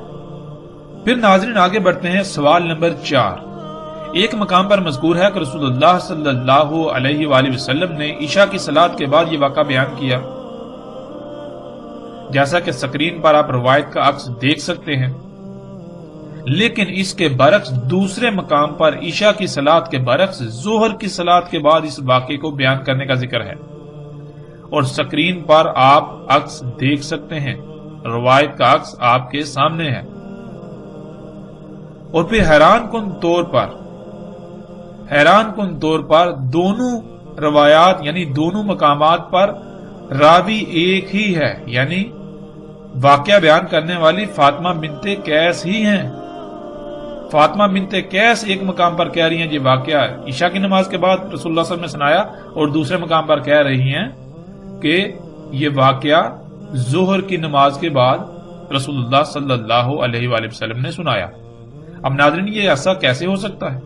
پھر ناظرین آگے بڑھتے ہیں۔ سوال نمبر 4، ایک مقام پر مذکور ہے کہ رسول اللہ صلی اللہ علیہ وآلہ وسلم نے عشاء کی صلاۃ کے بعد یہ واقعہ بیان کیا، جیسا کہ سکرین پر آپ روایت کا عکس دیکھ سکتے ہیں۔ لیکن اس کے برعکس دوسرے مقام پر عشاء کی صلاۃ کے برعکس ظہر کی صلاۃ کے بعد اس واقعے کو بیان کرنے کا ذکر ہے، اور سکرین پر آپ عکس دیکھ سکتے ہیں، روایت کا عکس آپ کے سامنے ہے۔ اور پھر حیران کن حیران کن طور پر دونوں روایات یعنی دونوں مقامات پر راوی ایک ہی ہے، یعنی واقعہ بیان کرنے والی فاطمہ بنت قیس ہی ہیں۔ فاطمہ بنت قیس ایک مقام پر کہہ رہی ہیں یہ واقعہ عشاء کی نماز کے بعد رسول اللہ صلی اللہ علیہ وسلم نے سنایا، اور دوسرے مقام پر کہہ رہی ہیں کہ یہ واقعہ ظہر کی نماز کے بعد رسول اللہ صلی اللہ علیہ وآلہ وسلم نے سنایا۔ اب ناظرین یہ ایسا کیسے ہو سکتا ہے؟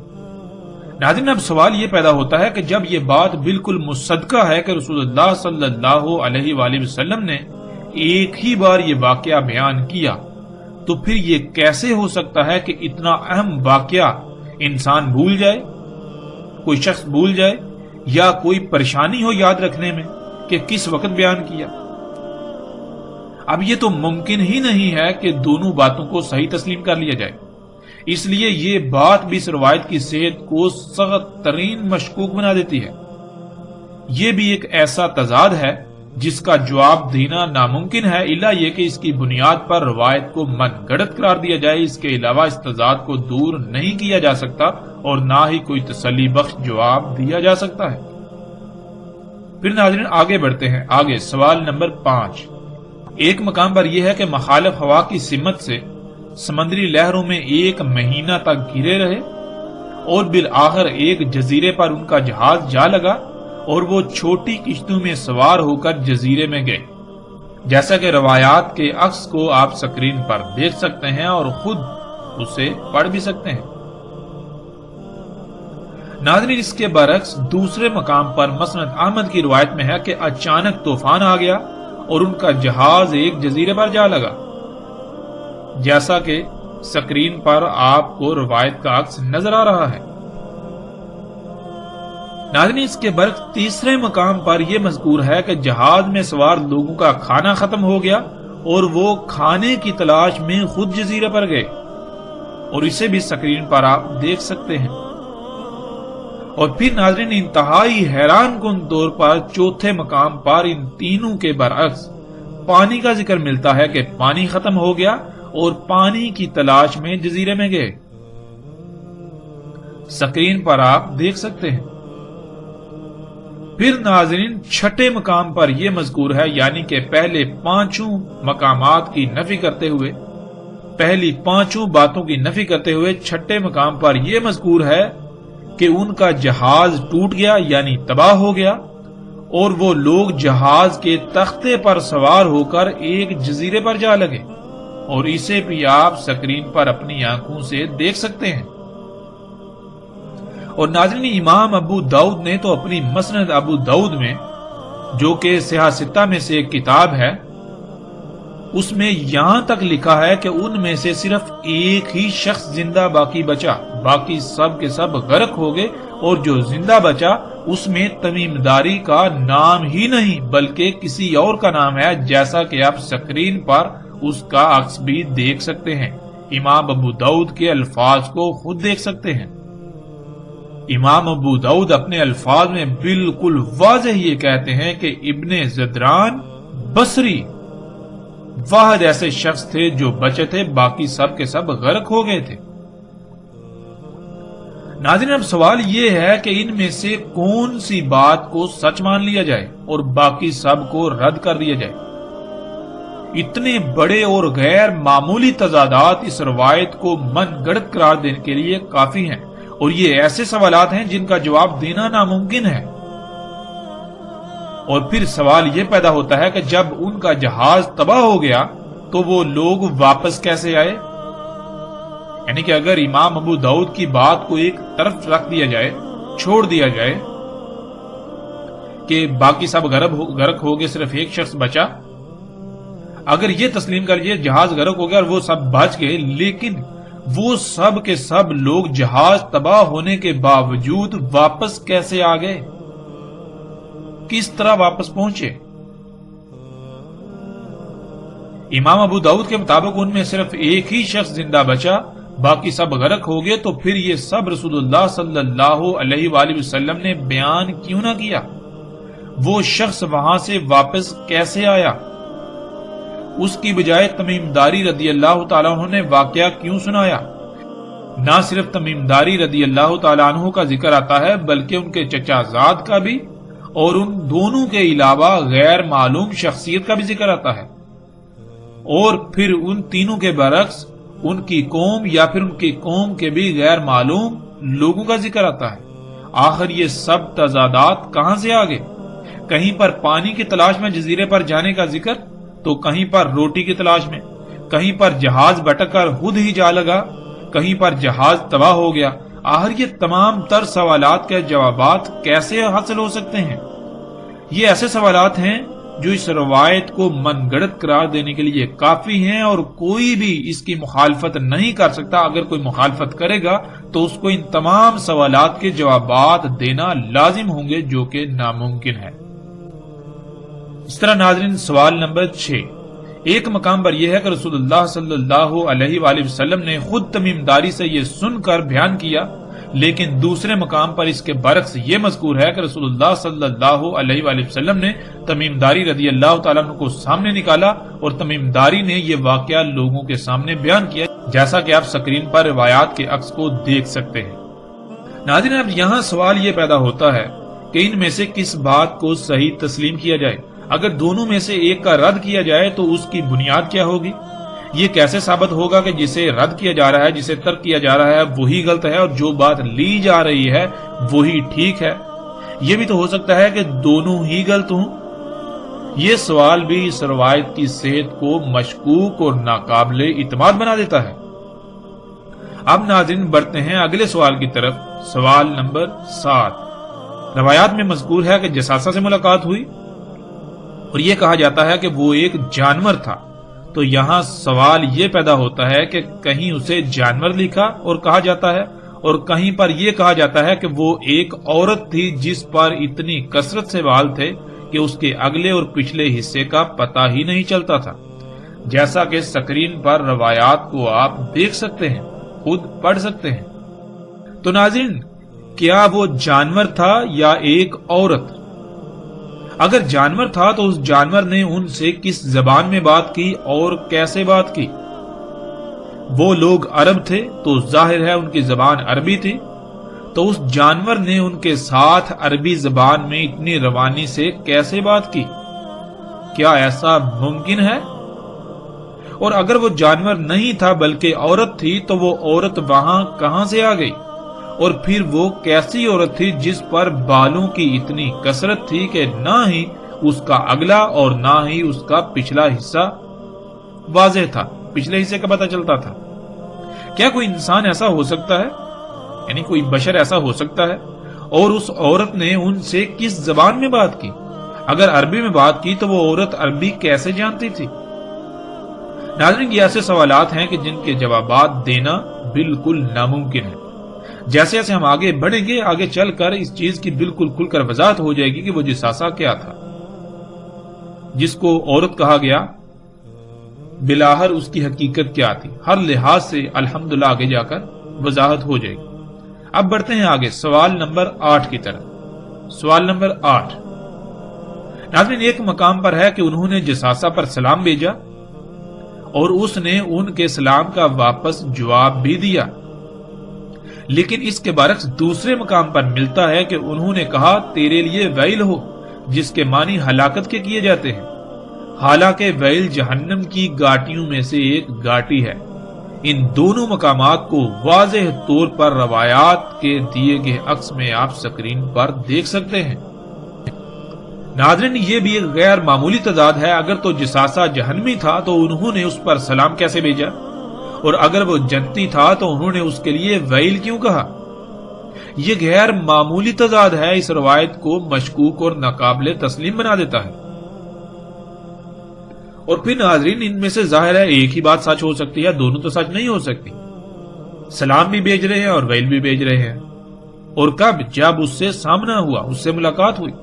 ناظرین اب سوال یہ پیدا ہوتا ہے کہ جب یہ بات بالکل مصدقہ ہے کہ رسول اللہ صلی اللہ علیہ وآلہ وسلم نے ایک ہی بار یہ واقعہ بیان کیا، تو پھر یہ کیسے ہو سکتا ہے کہ اتنا اہم واقعہ انسان بھول جائے، کوئی شخص بھول جائے، یا کوئی پریشانی ہو یاد رکھنے میں کہ کس وقت بیان کیا؟ اب یہ تو ممکن ہی نہیں ہے کہ دونوں باتوں کو صحیح تسلیم کر لیا جائے، اس لیے یہ بات بھی اس روایت کی صحت کو سخت ترین مشکوک بنا دیتی ہے۔ یہ بھی ایک ایسا تضاد ہے جس کا جواب دینا ناممکن ہے، الا یہ کہ اس کی بنیاد پر روایت کو من گھڑت قرار دیا جائے۔ اس کے علاوہ اس تضاد کو دور نہیں کیا جا سکتا اور نہ ہی کوئی تسلی بخش جواب دیا جا سکتا ہے۔ پھر ناظرین آگے بڑھتے ہیں، آگے سوال نمبر 5۔ ایک مقام پر یہ ہے کہ مخالف ہوا کی سمت سے سمندری لہروں میں 1 مہینہ تک گھرے رہے، اور بالآخر ایک جزیرے پر ان کا جہاز جا لگا اور وہ چھوٹی کشتیوں میں سوار ہو کر جزیرے میں گئے، جیسا کہ روایات کے عکس کو آپ سکرین پر دیکھ سکتے ہیں اور خود اسے پڑھ بھی سکتے ہیں۔ ناظرین اس کے برعکس دوسرے مقام پر مسند احمد کی روایت میں ہے کہ اچانک طوفان آ گیا اور ان کا جہاز ایک جزیرے پر جا لگا، جیسا کہ سکرین پر آپ کو روایت کا عکس نظر آ رہا ہے۔ ناظرین اس کے برعکس تیسرے مقام پر یہ مذکور ہے کہ جہاز میں سوار لوگوں کا کھانا ختم ہو گیا اور وہ کھانے کی تلاش میں خود جزیرے پر گئے، اور اسے بھی سکرین پر آپ دیکھ سکتے ہیں۔ اور پھر ناظرین انتہائی حیران کن طور پر چوتھے مقام پر ان تینوں کے برعکس پانی کا ذکر ملتا ہے کہ پانی ختم ہو گیا اور پانی کی تلاش میں جزیرے میں گئے، سکرین پر آپ دیکھ سکتے ہیں۔ پھر ناظرین چھٹے مقام پر یہ مذکور ہے، یعنی کہ پہلے 5 مقامات کی نفی کرتے ہوئے، پہلی 5 باتوں کی نفی کرتے ہوئے چھٹے مقام پر یہ مذکور ہے کہ ان کا جہاز ٹوٹ گیا یعنی تباہ ہو گیا، اور وہ لوگ جہاز کے تختے پر سوار ہو کر ایک جزیرے پر جا لگے، اور اسے بھی آپ سکرین پر اپنی آنکھوں سے دیکھ سکتے ہیں۔ اور ناظرین امام ابو داؤد نے تو اپنی مسند ابو داؤد میں، جو کہ سیاہ ستہ میں سے ایک کتاب ہے، اس میں یہاں تک لکھا ہے کہ ان میں سے صرف ایک ہی شخص زندہ باقی بچا، باقی سب کے سب غرق ہو گئے، اور جو زندہ بچا اس میں تمیم داری کا نام ہی نہیں بلکہ کسی اور کا نام ہے، جیسا کہ آپ سکرین پر اس کا عکس بھی دیکھ سکتے ہیں۔ امام ابو داؤد کے الفاظ کو خود دیکھ سکتے ہیں۔ امام ابو داؤد اپنے الفاظ میں بالکل واضح یہ کہتے ہیں کہ ابن زدران بصری واحد ایسے شخص تھے جو بچے تھے، باقی سب کے سب غرق ہو گئے تھے۔ ناظرین اب سوال یہ ہے کہ ان میں سے کون سی بات کو سچ مان لیا جائے اور باقی سب کو رد کر دیا جائے؟ اتنے بڑے اور غیر معمولی تضادات اس روایت کو من گڑت قرار دینے کے لیے کافی ہیں، اور یہ ایسے سوالات ہیں جن کا جواب دینا ناممکن ہے۔ اور پھر سوال یہ پیدا ہوتا ہے کہ جب ان کا جہاز تباہ ہو گیا تو وہ لوگ واپس کیسے آئے؟ یعنی کہ اگر امام ابو داؤد کی بات کو ایک طرف رکھ دیا جائے، چھوڑ دیا جائے کہ باقی سب غرق ہو گئے، صرف ایک شخص بچا، اگر یہ تسلیم کر لیے جہاز غرق ہو گیا اور وہ سب بچ گئے، لیکن وہ سب کے سب لوگ جہاز تباہ ہونے کے باوجود واپس کیسے آ گئے؟ کس طرح واپس پہنچے؟ امام ابو داؤد کے مطابق ان میں صرف ایک ہی شخص زندہ بچا، باقی سب غرق ہو گئے، تو پھر یہ سب رسول اللہ صلی اللہ علیہ وآلہ وسلم نے بیان کیوں نہ کیا؟ وہ شخص وہاں سے واپس کیسے آیا؟ اس کی بجائے تمیم داری رضی اللہ تعالیٰ عنہ نے واقعہ کیوں سنایا؟ نہ صرف تمیم داری رضی اللہ تعالیٰ عنہ کا ذکر آتا ہے بلکہ ان کے چچا زاد کا بھی اور ان دونوں کے علاوہ غیر معلوم شخصیت کا بھی ذکر آتا ہے، اور پھر ان تینوں کے برعکس ان کی قوم یا پھر ان کی قوم کے بھی غیر معلوم لوگوں کا ذکر آتا ہے۔ آخر یہ سب تضادات کہاں سے آ گئے؟ کہیں پر پانی کی تلاش میں جزیرے پر جانے کا ذکر تو کہیں پر روٹی کی تلاش میں، کہیں پر جہاز بھٹک کر خود ہی جا لگا، کہیں پر جہاز تباہ ہو گیا۔ آخر یہ تمام تر سوالات کے جوابات کیسے حاصل ہو سکتے ہیں؟ یہ ایسے سوالات ہیں جو اس روایت کو من گڑت قرار دینے کے لیے کافی ہیں، اور کوئی بھی اس کی مخالفت نہیں کر سکتا۔ اگر کوئی مخالفت کرے گا تو اس کو ان تمام سوالات کے جوابات دینا لازم ہوں گے، جو کہ ناممکن ہے۔ اس طرح ناظرین، سوال نمبر 6 ایک مقام پر یہ ہے کہ رسول اللہ صلی اللہ علیہ وآلہ وسلم نے خود تمیم داری سے یہ سن کر بیان کیا، لیکن دوسرے مقام پر اس کے برعکس یہ مذکور ہے کہ رسول اللہ صلی اللہ علیہ وآلہ وسلم نے تمیم داری رضی اللہ تعالیٰ عنہ کو سامنے نکالا اور تمیم داری نے یہ واقعہ لوگوں کے سامنے بیان کیا، جیسا کہ آپ سکرین پر روایات کے عکس کو دیکھ سکتے ہیں۔ ناظرین، اب یہاں سوال یہ پیدا ہوتا ہے کہ ان میں سے کس بات کو صحیح تسلیم کیا جائے؟ اگر دونوں میں سے ایک کا رد کیا جائے تو اس کی بنیاد کیا ہوگی؟ یہ کیسے ثابت ہوگا کہ جسے رد کیا جا رہا ہے، جسے ترک کیا جا رہا ہے وہی غلط ہے اور جو بات لی جا رہی ہے وہی ٹھیک ہے؟ یہ بھی تو ہو سکتا ہے کہ دونوں ہی غلط ہوں۔ یہ سوال بھی اس روایت کی صحت کو مشکوک اور ناقابل اعتماد بنا دیتا ہے۔ اب ناظرین بڑھتے ہیں اگلے سوال کی طرف۔ سوال نمبر 7 روایات میں مذکور ہے کہ جساسہ سے ملاقات ہوئی اور یہ کہا جاتا ہے کہ وہ ایک جانور تھا، تو یہاں سوال یہ پیدا ہوتا ہے کہ کہیں اسے جانور لکھا اور کہا جاتا ہے، اور کہیں پر یہ کہا جاتا ہے کہ وہ ایک عورت تھی جس پر اتنی کثرت سے بال تھے کہ اس کے اگلے اور پچھلے حصے کا پتہ ہی نہیں چلتا تھا، جیسا کہ سکرین پر روایات کو آپ دیکھ سکتے ہیں، خود پڑھ سکتے ہیں۔ تو ناظرین، کیا وہ جانور تھا یا ایک عورت؟ اگر جانور تھا تو اس جانور نے ان سے کس زبان میں بات کی اور کیسے بات کی؟ وہ لوگ عرب تھے تو ظاہر ہے ان کی زبان عربی تھی، تو اس جانور نے ان کے ساتھ عربی زبان میں اتنی روانی سے کیسے بات کی؟ کیا ایسا ممکن ہے؟ اور اگر وہ جانور نہیں تھا بلکہ عورت تھی تو وہ عورت وہاں کہاں سے آ گئی؟ اور پھر وہ کیسی عورت تھی جس پر بالوں کی اتنی کثرت تھی کہ نہ ہی اس کا اگلا اور نہ ہی اس کا پچھلا حصہ واضح تھا، پچھلے حصے کا پتہ چلتا تھا؟ کیا کوئی انسان ایسا ہو سکتا ہے، یعنی کوئی بشر ایسا ہو سکتا ہے؟ اور اس عورت نے ان سے کس زبان میں بات کی؟ اگر عربی میں بات کی تو وہ عورت عربی کیسے جانتی تھی؟ ناظرین، یہ ایسے سوالات ہیں کہ جن کے جوابات دینا بالکل ناممکن ہے۔ جیسے جیسے ہم آگے بڑھیں گے، آگے چل کر اس چیز کی بالکل کھل کر وضاحت ہو جائے گی کہ وہ جساسہ کیا تھا جس کو عورت کہا گیا، بلاہر اس کی حقیقت کیا تھی۔ ہر لحاظ سے الحمدللہ آگے جا کر وضاحت ہو جائے گی۔ اب بڑھتے ہیں آگے سوال نمبر 8 کی طرف۔ سوال نمبر 8 ناظرین، ایک مقام پر ہے کہ انہوں نے جساسہ پر سلام بھیجا اور اس نے ان کے سلام کا واپس جواب بھی دیا، لیکن اس کے برعکس دوسرے مقام پر ملتا ہے کہ انہوں نے کہا تیرے لیے ویل ہو، جس کے معنی ہلاکت کے کیے جاتے ہیں، حالانکہ ویل جہنم کی گاٹیوں میں سے ایک گاٹی ہے۔ ان دونوں مقامات کو واضح طور پر روایات کے دیے گئے عکس میں آپ سکرین پر دیکھ سکتے ہیں۔ ناظرین، یہ بھی ایک غیر معمولی تضاد ہے۔ اگر تو جساسہ جہنمی تھا تو انہوں نے اس پر سلام کیسے بھیجا، اور اگر وہ جنتی تھا تو انہوں نے اس کے لیے ویل کیوں کہا؟ یہ غیر معمولی تضاد ہے، اس روایت کو مشکوک اور ناقابل تسلیم بنا دیتا ہے۔ اور پھر ناظرین، ان میں سے ظاہر ہے ایک ہی بات سچ ہو سکتی ہے، دونوں تو سچ نہیں ہو سکتی۔ سلام بھی بھیج رہے ہیں اور ویل بھی بھیج رہے ہیں، اور کب؟ جب اس سے سامنا ہوا، اس سے ملاقات ہوئی،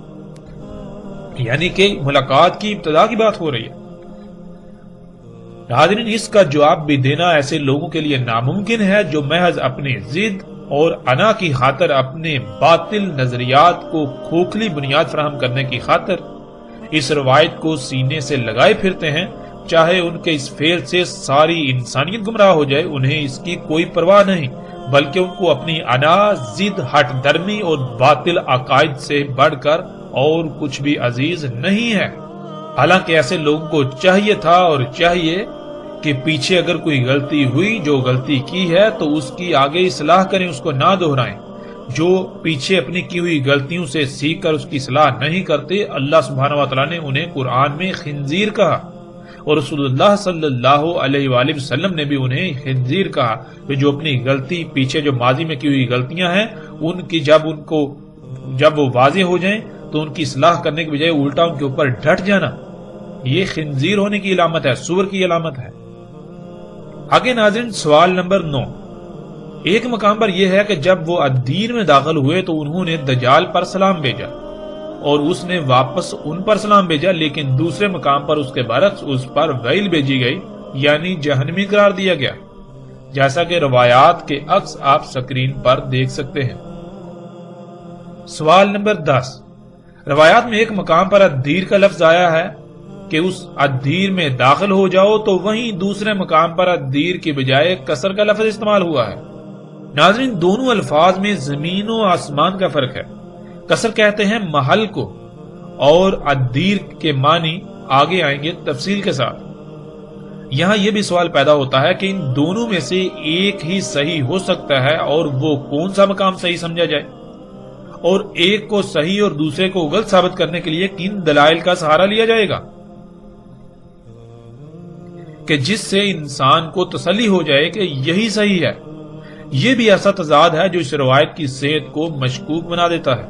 یعنی کہ ملاقات کی ابتدا کی بات ہو رہی ہے۔ ناظرین، اس کا جواب بھی دینا ایسے لوگوں کے لیے ناممکن ہے جو محض اپنی ضد اور انا کی خاطر، اپنے باطل نظریات کو کھوکھلی بنیاد فراہم کرنے کی خاطر اس روایت کو سینے سے لگائے پھرتے ہیں۔ چاہے ان کے اس فعل سے ساری انسانیت گمراہ ہو جائے، انہیں اس کی کوئی پرواہ نہیں، بلکہ ان کو اپنی انا، ضد، ہٹ درمی اور باطل عقائد سے بڑھ کر اور کچھ بھی عزیز نہیں ہے۔ حالانکہ ایسے لوگوں کو چاہیے تھا اور چاہیے کہ پیچھے اگر کوئی غلطی ہوئی، جو غلطی کی ہے تو اس کی آگے اصلاح کریں، اس کو نہ دہرائیں۔ جو پیچھے اپنی کی ہوئی غلطیوں سے سیکھ کر اس کی اصلاح نہیں کرتے، اللہ سبحانہ و تعالیٰ نے انہیں قرآن میں خنزیر کہا، اور رسول اللہ صلی اللہ علیہ وآلہ وسلم نے بھی انہیں خنزیر کہا، کہ جو اپنی غلطی پیچھے جو ماضی میں کی ہوئی غلطیاں ہیں ان کی جب وہ واضح ہو جائیں تو ان کی اصلاح کرنے کے بجائے الٹا ان کے اوپر ڈٹ جانا، یہ خنزیر ہونے کی علامت ہے، سور کی علامت ہے۔ آگے ناظرین سوال نمبر 9۔ ایک مقام پر یہ ہے کہ جب وہ الدین میں داخل ہوئے تو انہوں نے دجال پر سلام بھیجا اور اس نے واپس ان پر سلام بھیجا، لیکن دوسرے مقام پر اس کے برعکس اس پر ویل بھیجی گئی، یعنی جہنمی قرار دیا گیا، جیسا کہ روایات کے عکس آپ سکرین پر دیکھ سکتے ہیں۔ سوال نمبر 10۔ روایات میں ایک مقام پر الدیر کا لفظ آیا ہے کہ اس الدیر میں داخل ہو جاؤ، تو وہیں دوسرے مقام پر الدیر کی بجائے کسر کا لفظ استعمال ہوا ہے۔ ناظرین دونوں الفاظ میں زمین و آسمان کا فرق ہے۔ کسر کہتے ہیں محل کو، اور الدیر کے معنی آگے آئیں گے تفصیل کے ساتھ۔ یہاں یہ بھی سوال پیدا ہوتا ہے کہ ان دونوں میں سے ایک ہی صحیح ہو سکتا ہے، اور وہ کون سا مقام صحیح سمجھا جائے، اور ایک کو صحیح اور دوسرے کو غلط ثابت کرنے کے لیے کن دلائل کا سہارا لیا جائے گا کہ جس سے انسان کو تسلی ہو جائے کہ یہی صحیح ہے۔ یہ بھی ایسا تضاد ہے جو اس روایت کی صحت کو مشکوک بنا دیتا ہے۔